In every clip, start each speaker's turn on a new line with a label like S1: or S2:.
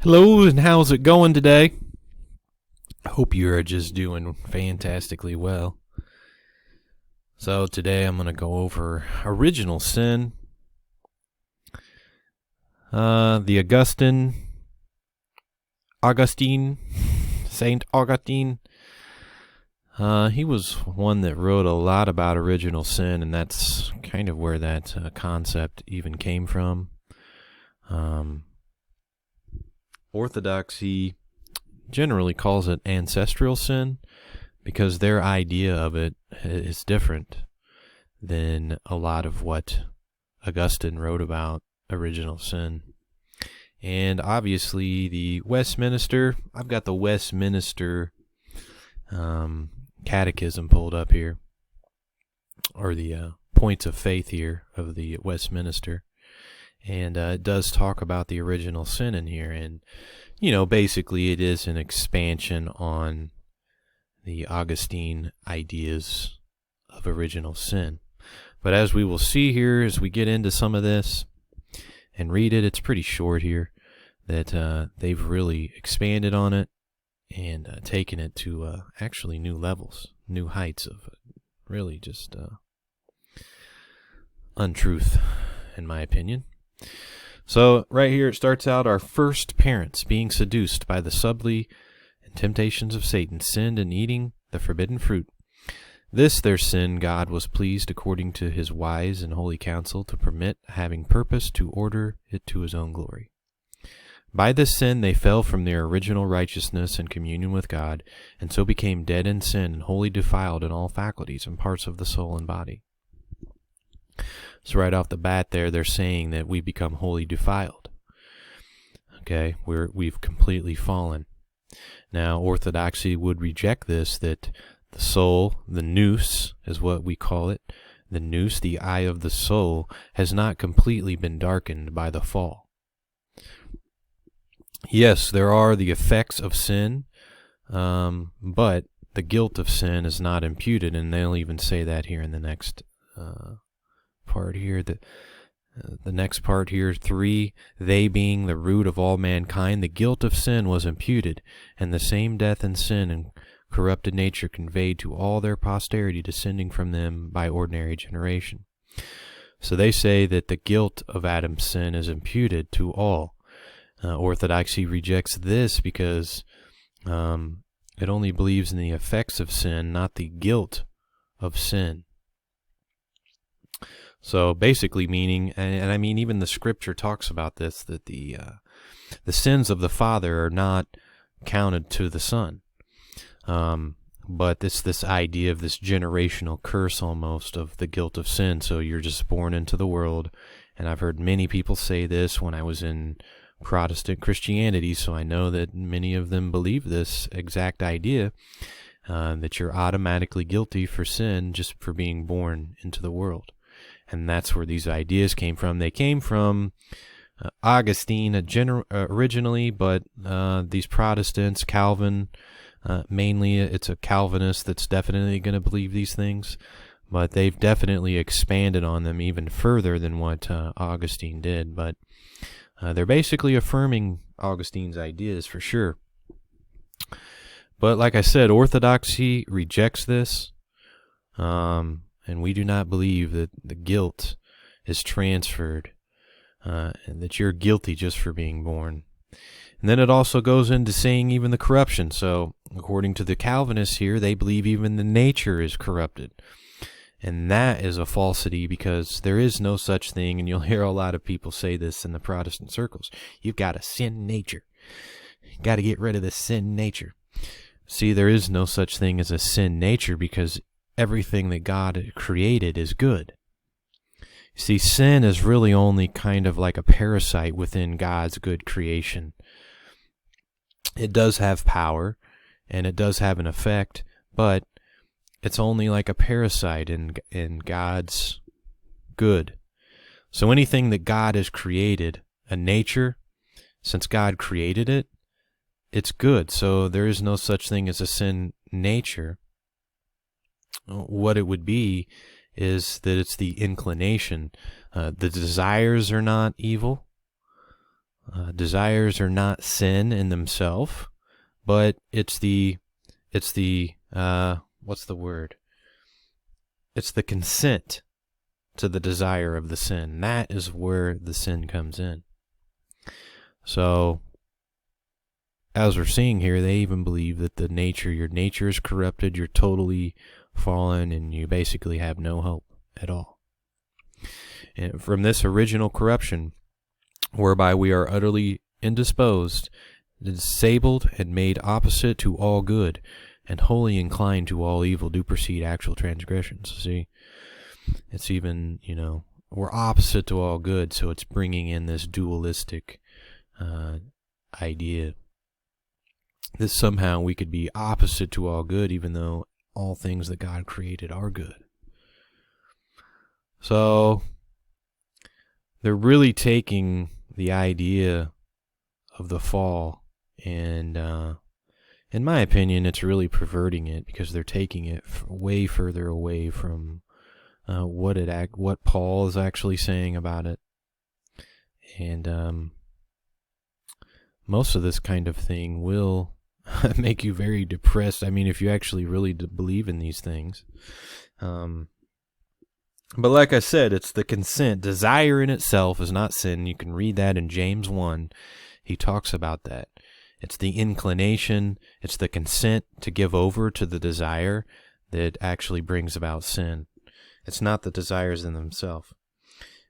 S1: Hello, and how's it going today? I hope you are just doing fantastically well. So today I'm going to go over original sin. The Augustine, Saint Augustine. He was one that wrote a lot about original sin, and that's kind of where that concept even came from. Orthodoxy generally calls it ancestral sin because their idea of it is different than a lot of what Augustine wrote about original sin. And obviously the Westminster, I've got the Westminster Catechism pulled up here, or the points of faith here of the Westminster. And it does talk about the original sin in here. And, basically it is an expansion on the Augustine ideas of original sin. But as we will see here, as we get into some of this and read it, it's pretty short here, that they've really expanded on it and taken it to actually new levels, new heights of really just untruth, in my opinion. So right here it starts out, our first parents, being seduced by the subtly and temptations of Satan, sinned in eating the forbidden fruit. This their sin God was pleased according to his wise and holy counsel to permit, having purpose to order it to his own glory. By this sin they fell from their original righteousness and communion with God, and so became dead in sin and wholly defiled in all faculties and parts of the soul and body. So right off the bat there, they're saying that we become wholly defiled. Okay, we've completely fallen. Now, Orthodoxy would reject this, that the soul, the nous is what we call it, the nous, the eye of the soul, has not completely been darkened by the fall. Yes, there are the effects of sin, but the guilt of sin is not imputed, and they'll even say that here in the next part here. The next part here, 3, they being the root of all mankind, the guilt of sin was imputed, and the same death and sin and corrupted nature conveyed to all their posterity descending from them by ordinary generation. So they say that the guilt of Adam's sin is imputed to all. Orthodoxy rejects this because it only believes in the effects of sin, not the guilt of sin. So basically meaning, and I mean even the scripture talks about this, that the sins of the father are not counted to the son. But it's this idea of this generational curse almost of the guilt of sin. So you're just born into the world, and I've heard many people say this when I was in Protestant Christianity, so I know that many of them believe this exact idea, that you're automatically guilty for sin just for being born into the world. And that's where these ideas came from. They came from Augustine originally, but these Protestants, Calvin, mainly it's a Calvinist that's definitely going to believe these things, but they've definitely expanded on them even further than what Augustine did. But they're basically affirming Augustine's ideas for sure. But like I said, Orthodoxy rejects this. And we do not believe that the guilt is transferred, and that you're guilty just for being born. And then it also goes into saying even the corruption. So according to the Calvinists here, they believe even the nature is corrupted. And that is a falsity, because there is no such thing, and you'll hear a lot of people say this in the Protestant circles. You've got a sin nature. You've got to get rid of the sin nature. See, there is no such thing as a sin nature, because everything that God created is good. See, sin is really only kind of like a parasite within God's good creation. It does have power, and it does have an effect, but it's only like a parasite in God's good. So anything that God has created, a nature, since God created it, it's good. So there is no such thing as a sin nature. What it would be is that it's the inclination. The desires are not evil. Desires are not sin in themselves, but it's the what's the word? It's the consent to the desire of the sin. That is where the sin comes in. So, as we're seeing here, they even believe that your nature is corrupted, you're totally fallen, and you basically have no hope at all. And from this original corruption, whereby we are utterly indisposed, disabled, and made opposite to all good, and wholly inclined to all evil, do proceed actual transgressions. See, it's even, we're opposite to all good, so it's bringing in this dualistic idea that somehow we could be opposite to all good, even though all things that God created are good. So they're really taking the idea of the fall, and in my opinion, it's really perverting it, because they're taking it way further away from what Paul is actually saying about it. And most of this kind of thing will make you very depressed. I mean, if you actually really believe in these things. But like I said, it's the consent. Desire in itself is not sin. You can read that in James 1. He talks about that. It's the inclination, it's the consent to give over to the desire that actually brings about sin. It's not the desires in themselves.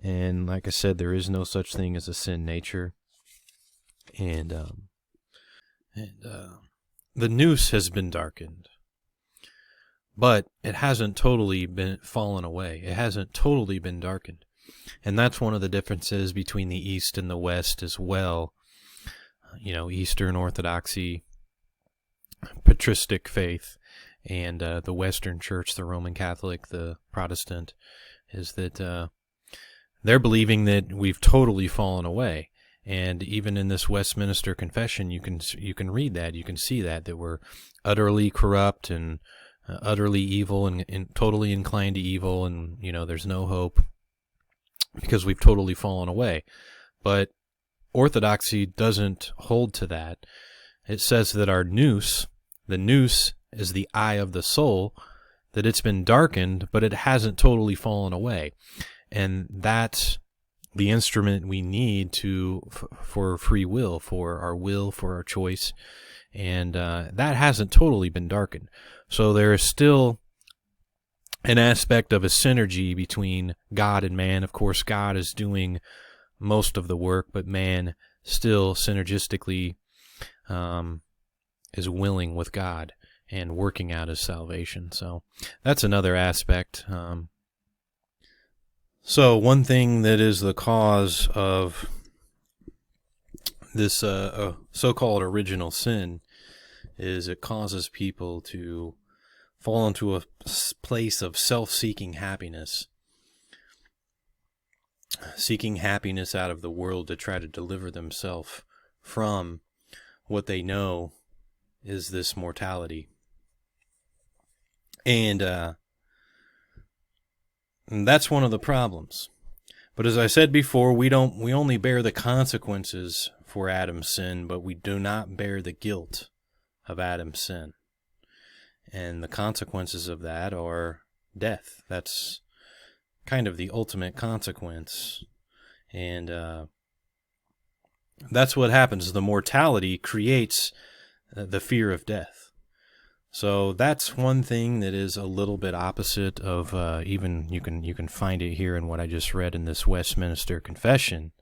S1: And like I said, there is no such thing as a sin nature. And the noose has been darkened, but it hasn't totally been fallen away. It hasn't totally been darkened. And that's one of the differences between the East and the West as well. Eastern Orthodoxy, Patristic faith, and the Western Church, the Roman Catholic, the Protestant, is that they're believing that we've totally fallen away. And even in this Westminster Confession, you can read that, you can see that we're utterly corrupt and utterly evil and totally inclined to evil, and there's no hope because we've totally fallen away. But Orthodoxy doesn't hold to that. It says that the noose is the eye of the soul, that it's been darkened, but it hasn't totally fallen away. And that's the instrument we need for free will, for our choice. And that hasn't totally been darkened. So there is still an aspect of a synergy between God and man. Of course, God is doing most of the work, but man still synergistically is willing with God and working out his salvation. So that's another aspect. So one thing that is the cause of this so-called original sin is it causes people to fall into a place of self-seeking happiness. Seeking happiness out of the world to try to deliver themselves from what they know is this mortality. And that's one of the problems. But as I said before, we only bear the consequences for Adam's sin, but we do not bear the guilt of Adam's sin. And the consequences of that are death. That's kind of the ultimate consequence. And that's what happens. The mortality creates the fear of death. So that's one thing that is a little bit opposite of even you can find it here in what I just read in this Westminster Confession,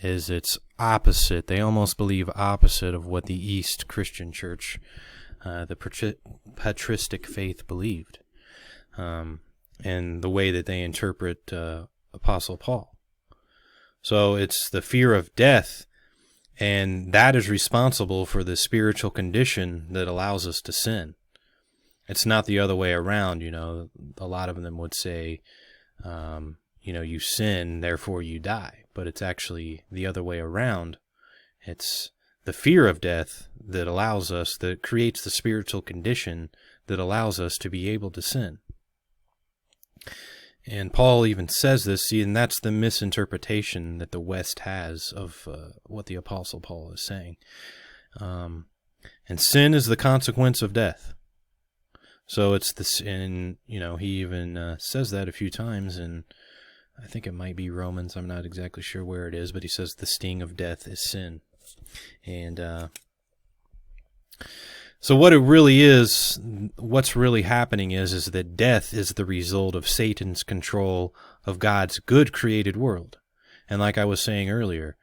S1: is it's opposite. They almost believe opposite of what the East Christian Church, the Patristic faith, believed. And the way that they interpret Apostle Paul. So it's the fear of death, and that is responsible for the spiritual condition that allows us to sin. It's not the other way around. A lot of them would say, you sin, therefore you die. But it's actually the other way around. It's the fear of death that creates the spiritual condition that allows us to be able to sin. And Paul even says this, see, and that's the misinterpretation that the West has of what the Apostle Paul is saying. And sin is the consequence of death. So it's this, and he even says that a few times, and I think it might be Romans. I'm not exactly sure where it is, but he says the sting of death is sin. And so what it really is, what's really happening is that death is the result of Satan's control of God's good created world. And like I was saying earlier,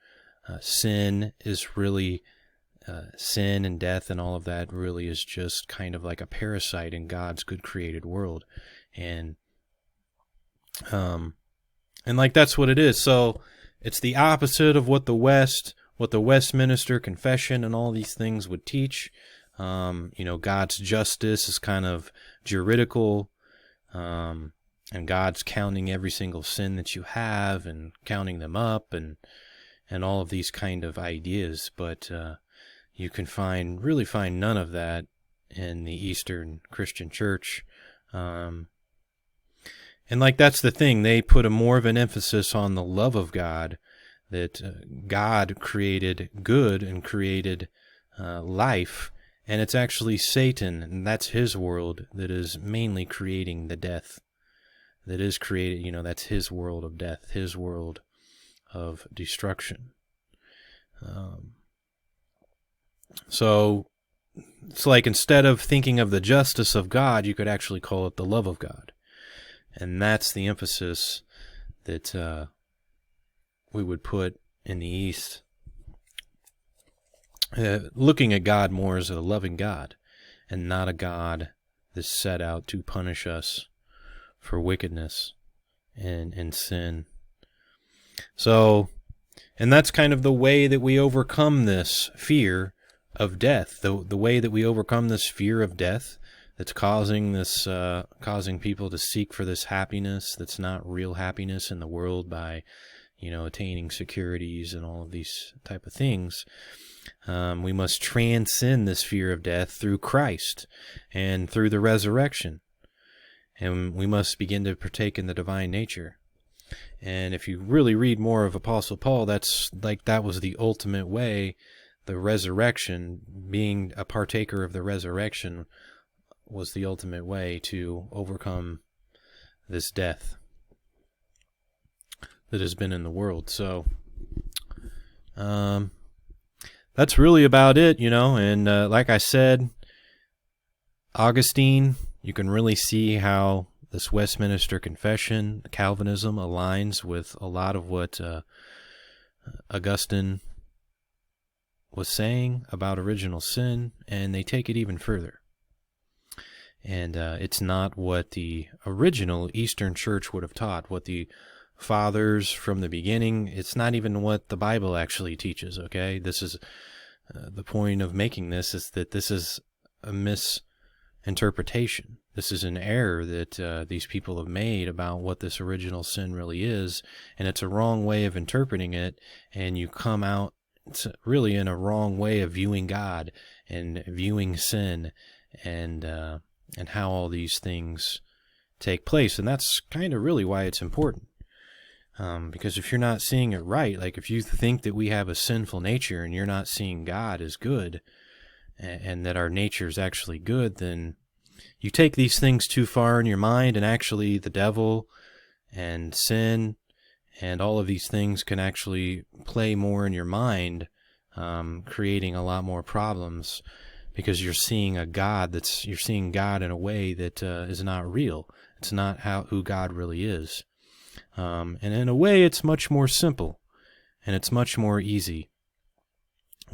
S1: sin is really, sin and death and all of that really is just kind of like a parasite in God's good created world. And like that's what it is. So it's the opposite of what the Westminster Confession and all these things would teach. God's justice is kind of juridical, and God's counting every single sin that you have and counting them up and all of these kind of ideas. But you can really find none of that in the Eastern Christian Church. And like that's the thing, they put more of an emphasis on the love of God, that God created good and created life. And it's actually Satan, and that's his world, that is mainly creating the death. That is created, that's his world of death, his world of destruction. So it's like instead of thinking of the justice of God, you could actually call it the love of God. And that's the emphasis that we would put in the East. Looking at God more as a loving God and not a God that's set out to punish us for wickedness and sin. So, and that's kind of the way that we overcome this fear of death, the way that we overcome this fear of death that's causing people to seek for this happiness that's not real happiness in the world by, attaining securities and all of these type of things. We must transcend this fear of death through Christ and through the resurrection. And we must begin to partake in the divine nature. And if you really read more of Apostle Paul, that was the ultimate way. The resurrection, being a partaker of the resurrection, was the ultimate way to overcome this death that has been in the world. So, that's really about it, and like I said, Augustine, you can really see how this Westminster Confession, Calvinism, aligns with a lot of what Augustine was saying about original sin, and they take it even further. And it's not what the original Eastern Church would have taught, what the fathers from the beginning. It's not even what the Bible actually teaches, okay? This is the point of making this, is that this is a misinterpretation. This is an error that these people have made about what this original sin really is, and it's a wrong way of interpreting it, and you come out really in a wrong way of viewing God and viewing sin and how all these things take place. And that's kind of really why it's important. Because if you're not seeing it right, like if you think that we have a sinful nature and you're not seeing God as good and that our nature is actually good, then you take these things too far in your mind, and actually the devil and sin and all of these things can actually play more in your mind, creating a lot more problems, because you're seeing you're seeing God in a way that is not real. It's not who God really is. And in a way, it's much more simple, and it's much more easy.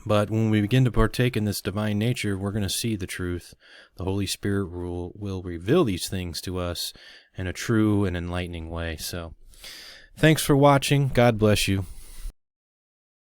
S1: But when we begin to partake in this divine nature, we're going to see the truth. The Holy Spirit will reveal these things to us in a true and enlightening way. So, thanks for watching. God bless you.